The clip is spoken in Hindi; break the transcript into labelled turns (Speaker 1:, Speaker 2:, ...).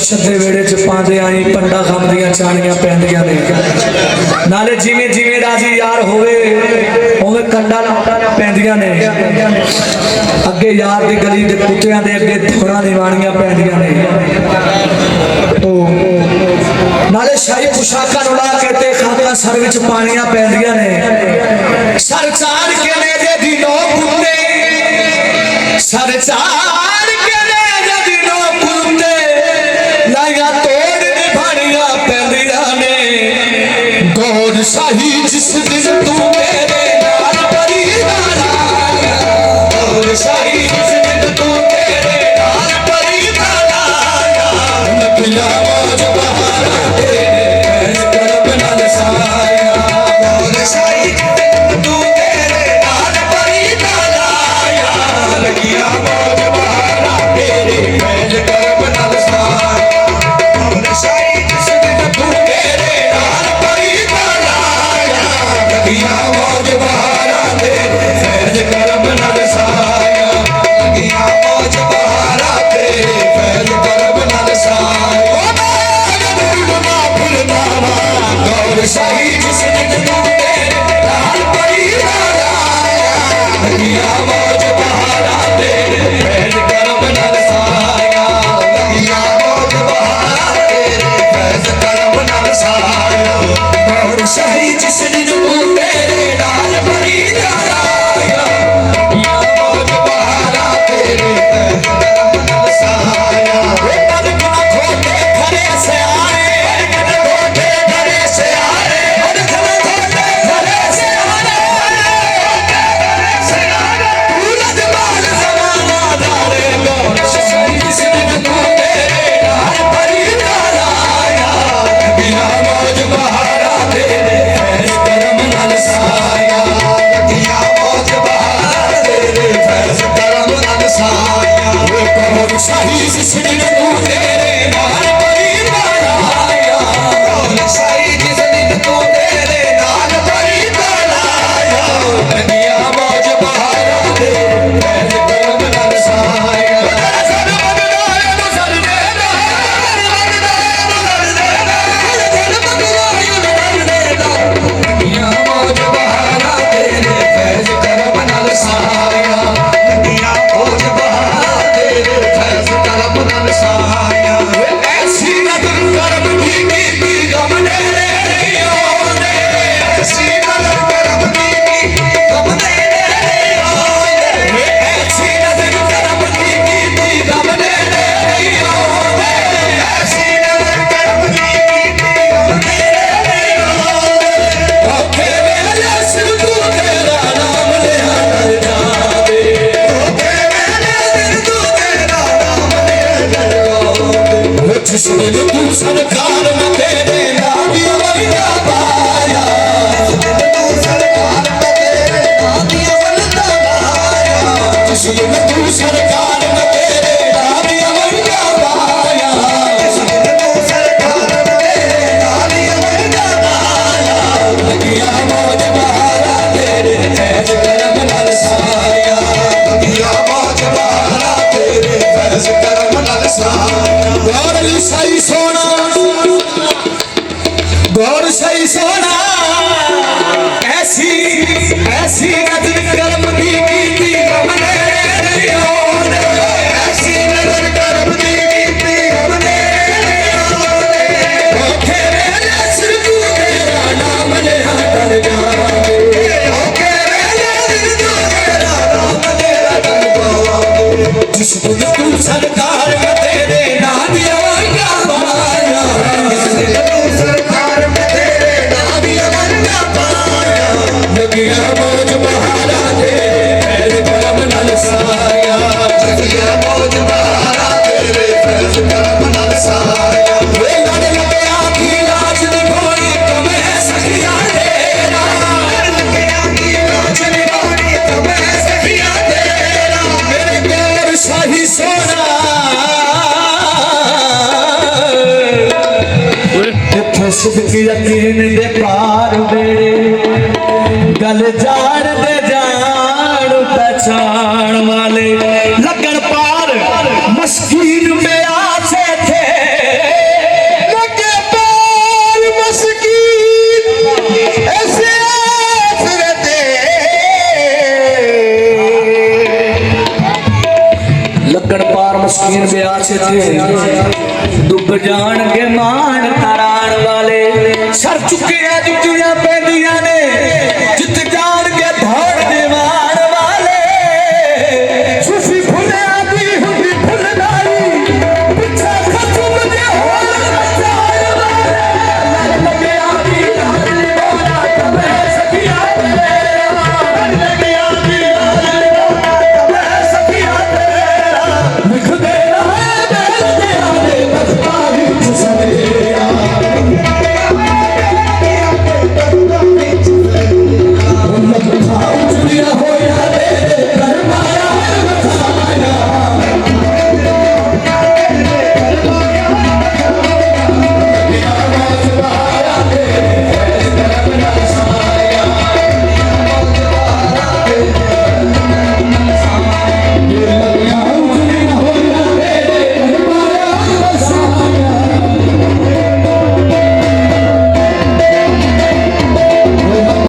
Speaker 1: मुर्शद दे वेड़े च पांदे आई पंडा खम दियां चाणियां पैंदियां ने नाले जिवें जिवें राजी यार होवे उवें कंडा पैंदियां ने अगे यार दी गली दे कुत्तियां दे अगे थोड़ा निवाणियां पैंदियां ने तो नाले शाही पोशाका उड़ा के ते खाका सर विच पानियां पैंदियां ने सर चाड़ के नेजे दी नो कुत्ते सर चाड़ के नेजे दी नो कुत्ते लाया तोड़ निभाणियां पैंदियां ने गौर शाही जिस दिन तू मेरे नाल परी नाला गौर शाही जिस दिन तू मेरे नाल परी नाला नबिया मौज बहारा यकीन दे पार बेड़े गल जार दे जान पहचान वाले लगन पार मस्कीन में आसे थे ਛੇਤੀ ਡੁੱਬ ਜਾਣਗੇ ਮਾਣ ਤਰਾਣ ਵਾਲੇ ਸਰ ਚੁੱਕੇ